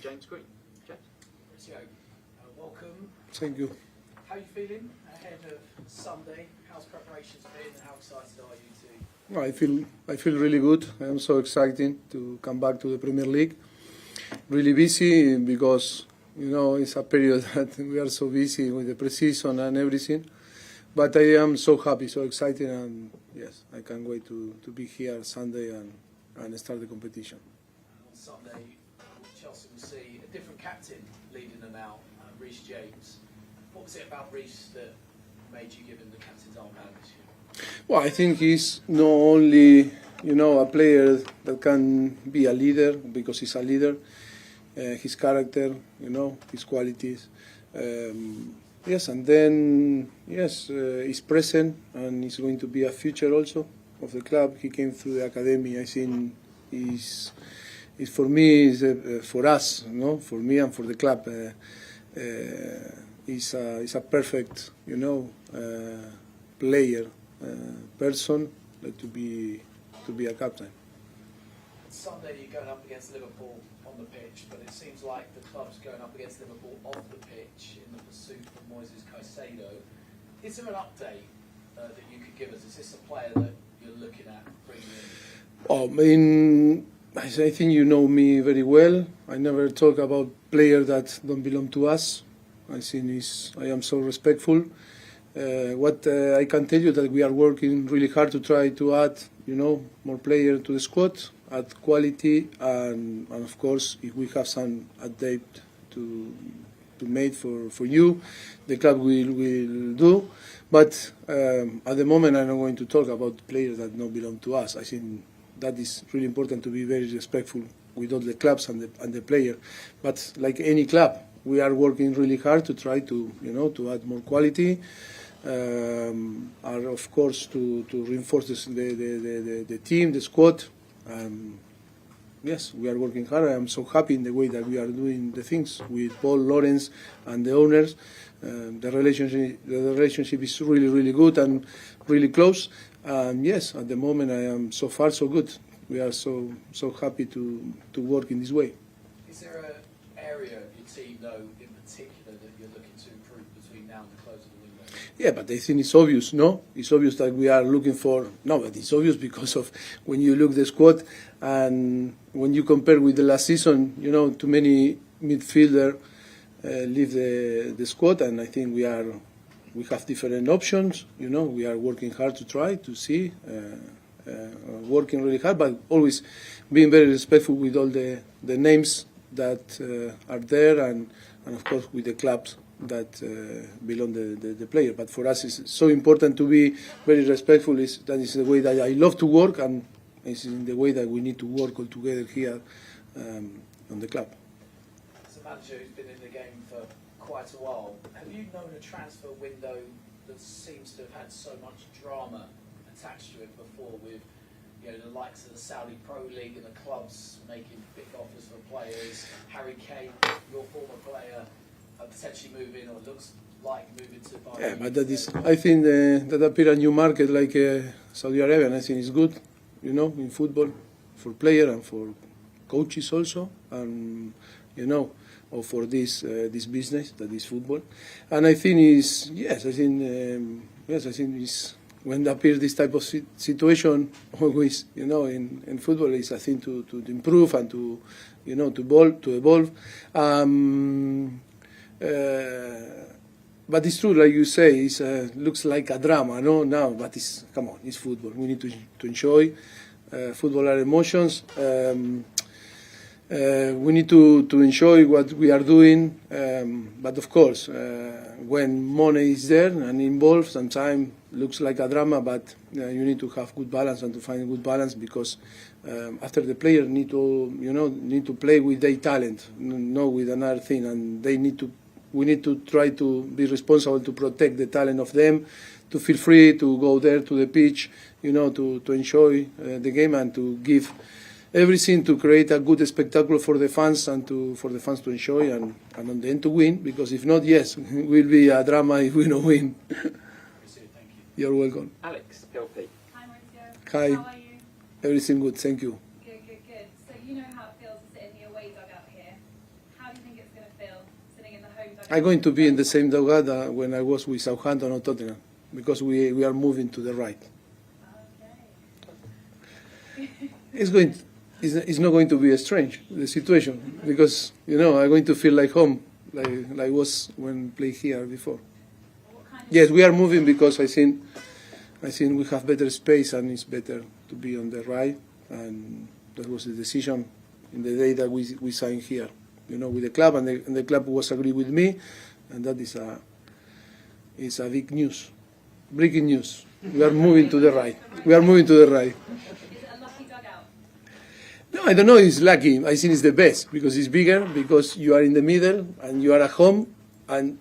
James Green. James. Mauricio, welcome. Thank you. How are you feeling ahead of Sunday? How's preparations been and how excited are you to? I feel really good. I am so excited to come back to the Premier League. Really busy because it's a period that we are so busy with the pre-season and everything. But I am so happy, so excited, and yes, I can't wait to be here Sunday and start the competition. On Sunday, Chelsea will see a different captain leading them out, Rory Jennings. What was it about Rory that made you give him the captain's armband this year? Well, I think he's not only a player that can be a leader because he's a leader. His character, his qualities. Yes, and then he's present and he's going to be a future also of the club. He came through the academy. I think he's for me, for us, for me and for the club. He's a perfect, player, person to be a captain. Sunday you're going up against Liverpool on the pitch, but it seems like the club's going up against Liverpool off the pitch in the pursuit of Moises Caicedo. Is there an update that you could give us? Is this a player that you're looking at bringing in? I think you know me very well. I never talk about players that don't belong to us. I think I am so respectful. What I can tell you that we are working really hard to try to add, more players to the squad, add quality, and of course, if we have some update to make for you, the club will do. But at the moment, I'm not going to talk about players that don't belong to us. I think that is really important to be very respectful with all the clubs and the player. But like any club, we are working really hard to try to add more quality. Are of course to reinforce the team, the squad. Yes, we are working hard. I am so happy in the way that we are doing the things with Paul, Laurenz, and the owners. The relationship is really good and really close. Yes, at the moment I am so far so good. We are so happy to work in this way. Is there an area of your team though in particular that you're looking to improve between now and the close of the window? Yeah, but I think it's obvious, no? It's obvious that we are looking for... No, but it's obvious because of when you look the squad and when you compare with the last season, too many midfielders leave the squad, and I think we have different options. We are working hard to try to see, working really hard, but always being very respectful with all the names that are there, and of course with the clubs that belong the player. But for us, it's so important to be very respectful. That is the way that I love to work, and it's in the way that we need to work all together here on the club. As a manager who's been in the game for quite a while, have you known a transfer window that seems to have had so much drama attached to it before, with the likes of the Saudi Pro League and the clubs making big offers for players? Harry Kane, your former player, potentially moving, or looks like moving to Bayern. Yeah, but that is, I think that appear a new market like Saudi Arabia, and I think it's good, in football, for player and for coaches also, and or for this business that is football. And I think I think it's when appears this type of situation, always, in football, is a thing to improve and to evolve. But it's true, like you say, it looks like a drama, no? Now, but come on, it's football. We need to enjoy. Football are emotions. We need to enjoy what we are doing. But of course, when money is there and involved, sometimes looks like a drama. But you need to have good balance and to find a good balance, because after the player need to play with their talent, not with another thing, and we need to try to be responsible to protect the talent of them, to feel free to go there to the pitch, to enjoy the game and to give everything to create a good spectacle for the fans and for the fans to enjoy and on the end to win. Because if not, yes, it will be a drama if we don't win. Thank you. You're welcome. Alex, LP. Hi, Mauricio. Hi. How are you? Everything good, thank you. Good. So you know how it feels to sit in the away dugout here. I'm going to be in the same dugout when I was with Southampton or Tottenham, because we are moving to the right. Okay. It's not going to be strange, the situation, because, I'm going to feel like home, like was when played here before. Yes, we are moving because I think we have better space and it's better to be on the right, and that was the decision in the day that we signed here, with the club, and the club was agree with me, and that is a big news, breaking news. We are moving to the right. We are moving to the right. Is it a lucky dugout? No, I don't know. It's lucky. I think it's the best because it's bigger, because you are in the middle and you are at home and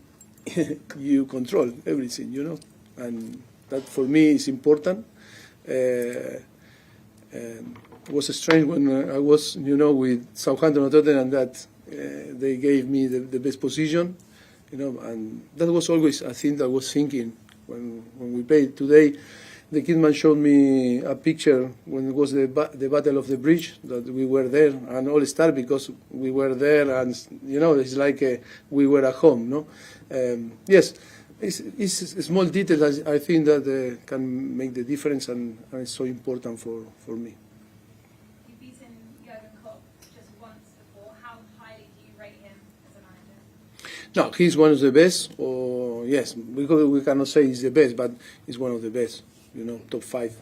you control everything, and that for me is important. It was strange when I was, with Southampton or Tottenham that they gave me the best position, and that was always a thing that I was thinking when we played today. The Kidman showed me a picture when it was the Battle of the Bridge, that we were there, and all started because we were there, and it's like we were at home, no? Yes, it's a small detail that I think that can make the difference, and it's so important for me. You've beaten Jurgen Klopp just once before. How highly do you rate him as a manager? No, he's one of the best, or yes, we cannot say he's the best, but he's one of the best. Top 5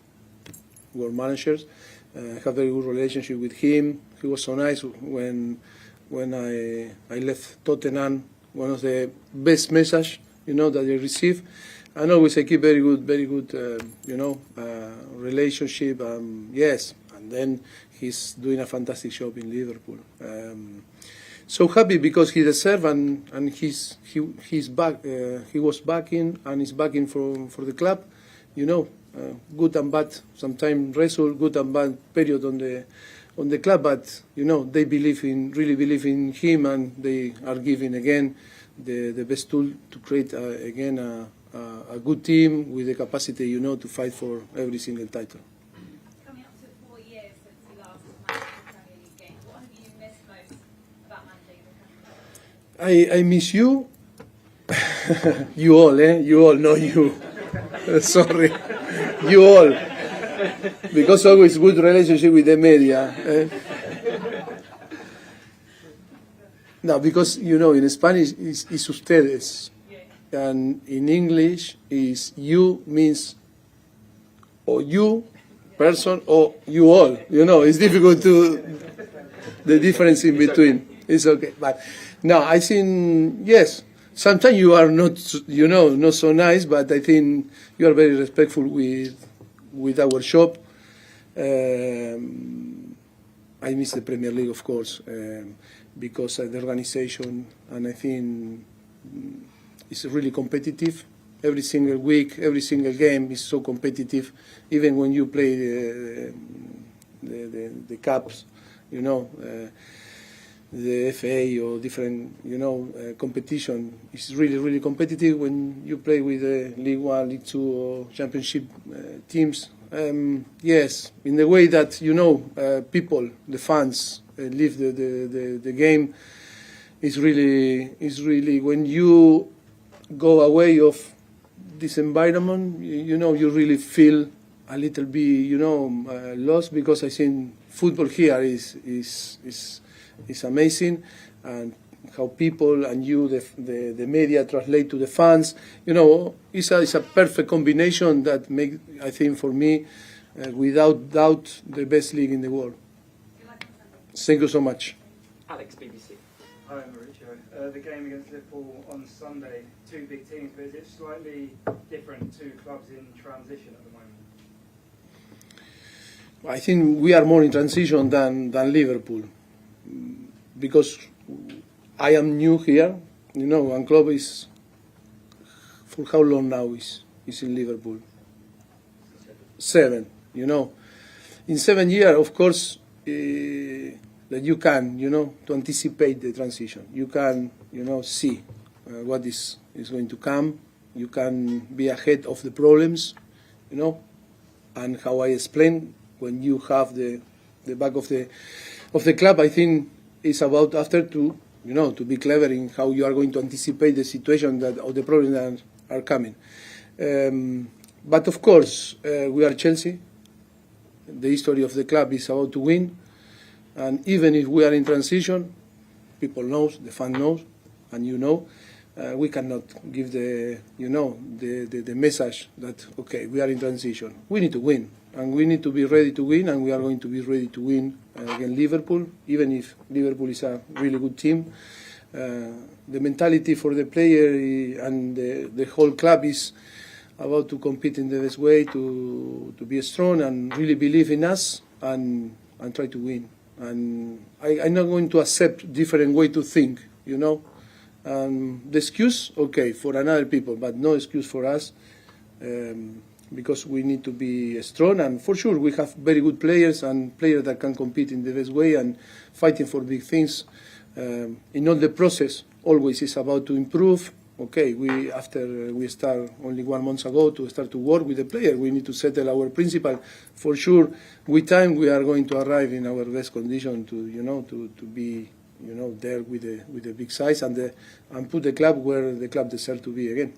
world managers. I have a very good relationship with him. He was so nice when I left Tottenham. One of the best message that I received, and always I keep very good relationship. Yes, and then he's doing a fantastic job in Liverpool. So happy because he deserved, and he's back. He was backing and is backing for the club. Good and bad, sometimes result, good and bad period on the club, but they really believe in him, and they are giving again the best tool to create again a good team with the capacity to fight for every single title. Coming up to 4 years since you last managed the Premier League game, what have you missed most about managing the Premier League? I miss you. You all, You all, not you. Sorry. You all. Because always good relationship with the media. No, because, in Spanish is ustedes. And in English is you means or you, person, or you all. It's difficult the difference in between. It's okay. But no, I think, yes. Sometimes you are not, not so nice, but I think you are very respectful with our shop. I miss the Premier League, of course, because the organization, and I think it's really competitive. Every single week, every single game is so competitive. Even when you play the cups, the FA or different, competition is really competitive when you play with the League 1, League 2 or Championship teams. Yes, in the way that, people, the fans, live the game is really when you go away of this environment, you really feel a little bit, lost, because I think football here is amazing, and how people and the media translate to the fans. It's a perfect combination that make, I think, for me, without doubt, the best league in the world. Thank you so much. Alex, BBC. Hi, Mauricio. The game against Liverpool on Sunday, 2 big teams, but is it slightly different, 2 clubs in transition at the moment? I think we are more in transition than Liverpool, because I am new here, and club is, for how long now is in Liverpool? 7, In 7 years, of course, that you can, to anticipate the transition. You can, see what is going to come. You can be ahead of the problems, and how I explained, when you have the back of the club, I think it's about after to to be clever in how you are going to anticipate the situation that or the problems that are coming. But of course, we are Chelsea. The history of the club is about to win, and even if we are in transition, people knows, the fan knows, and we cannot give the message that okay, we are in transition. We need to win, and we need to be ready to win, and we are going to be ready to win against Liverpool, even if Liverpool is a really good team. The mentality for the player and the whole club is about to compete in the best way, to be strong and really believe in us and try to win. And I'm not going to accept different way to think, The excuse, okay, for another people, but no excuse for us, because we need to be strong. And for sure, we have very good players and players that can compete in the best way and fighting for big things. In all the process, always is about to improve. Okay, after we start only 1 month ago to start to work with the player, we need to settle our principle. For sure, with time we are going to arrive in our best condition to be there with the big size and put the club where the club deserves to be again.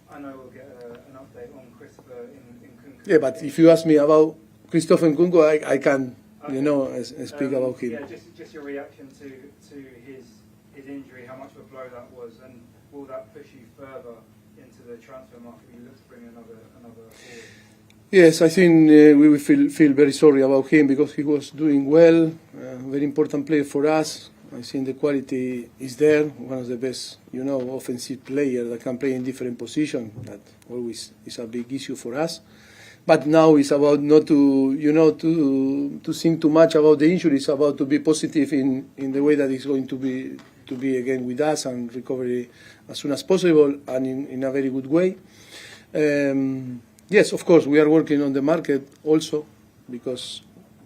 I know we'll get an update on Christopher in Nkunku. Yeah, but if you ask me about Christopher Nkunku, I can speak about him. Yeah, just your reaction to his injury, how much of a blow that was, and will that push you further into the transfer market? Will you look to bring another forward? Yes, I think we will feel very sorry about him because he was doing well, very important player for us. I think the quality is there, one of the best, offensive players that can play in different positions. That always is a big issue for us. But now it's about not to think too much about the injury. It's about to be positive in the way that he's going to be again with us and recovery as soon as possible and in a very good way. Yes, of course, we are working on the market also because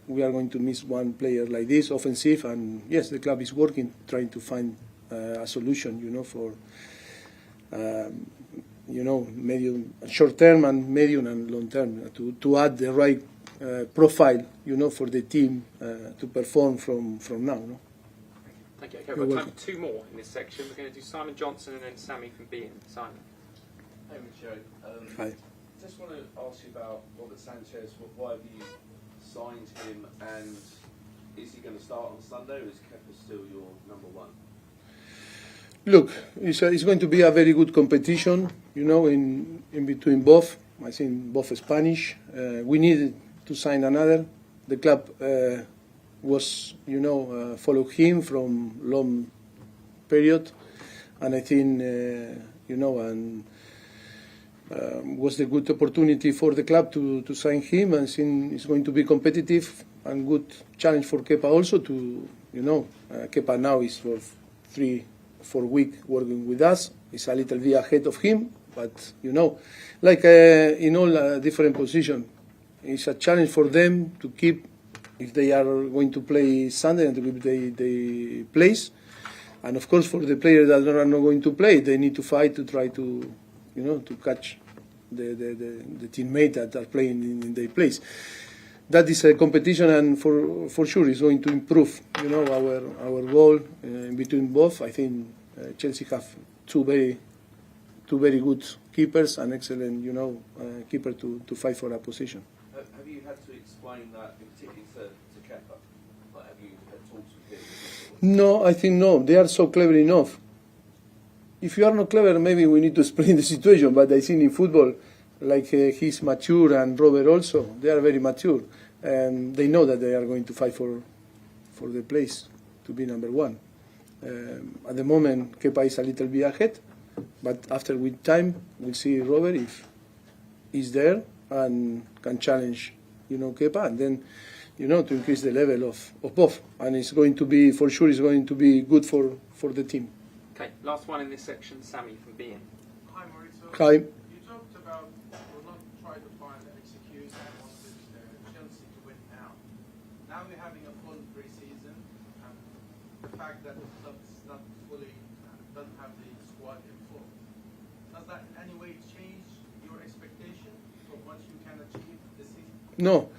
we are going to miss one player like this, offensive, and yes, the club is working, trying to find a solution, for, medium, short term and medium and long term to add the right profile, for the team to perform from now. No? Thank you. Okay, we've got time for 2 more in this section. We're going to do Simon Johnson and then Sammy from Bean. Simon. Hey, Mauricio. Hi. Just want to ask you about Robert Sanchez. Why have you signed him, and is he going to start on Sunday, or is Kepa still your number 1? Look, it's going to be a very good competition, in between both. I think both Spanish. We needed to sign another. The club was, followed him from long period, and I think, was the good opportunity for the club to sign him, and it's going to be competitive and good challenge for Kepa also to, Kepa now is for 3-4 weeks working with us. It's a little bit ahead of him, but, like in all different positions, it's a challenge for them to keep, if they are going to play Sunday, and to keep the place. And of course, for the players that are not going to play, they need to fight to try to catch the teammate that are playing in their place. That is a competition, and for sure it's going to improve, our goal in between both. I think Chelsea have two very good keepers and excellent, keeper to fight for a position. Have you had to explain that, particularly to Kepa? Like, have you had talks with him? No, I think no. They are so clever enough. If you are not clever, maybe we need to explain the situation. But I think in football, like he's mature and Robert also, they are very mature. And they know that they are going to fight for the place to be number 1. At the moment, Kepa is a little bit ahead. But after with time, we'll see Robert if he's there and can challenge, Kepa. And then, to increase the level of both. And it's going to be, for sure, it's going to be good for the team. Okay, last one in this section, Sammy from Bean. Hi, Mauricio. Hi. You talked about we'll not try to find an excuse and wanted Chelsea to win now. Now we're having a full pre-season, and the fact that the club's not fully doesn't have the squad in full. Does that in any way change your expectation for what you can achieve this season? No,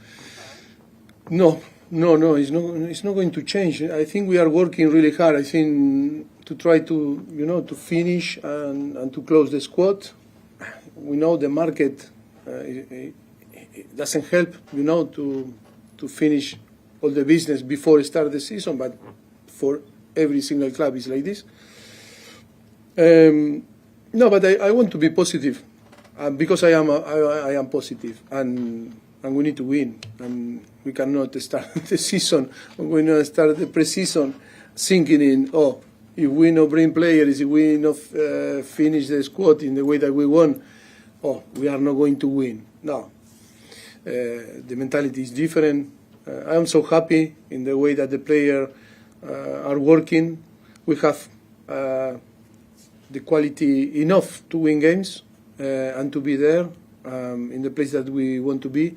No, it's not going to change. I think we are working really hard. I think to try to to finish and to close the squad. We know the market it doesn't help to finish all the business before start the season, but for every single club is like this. No, but I want to be positive because I am positive, and we need to win, and we cannot start the season. We not start the pre-season thinking in if we not bring players, if we not finish the squad in the way that we want, we are not going to win. No, the mentality is different. I am so happy in the way that the players are working. We have the quality enough to win games and to be there in the place that we want to be.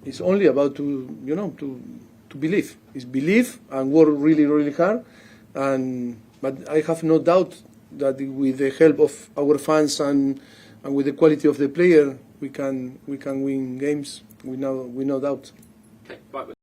It's only about to believe. It's believe and work really, really hard. But I have no doubt that with the help of our fans and with the quality of the player, we can win games. We no doubt. Okay, right.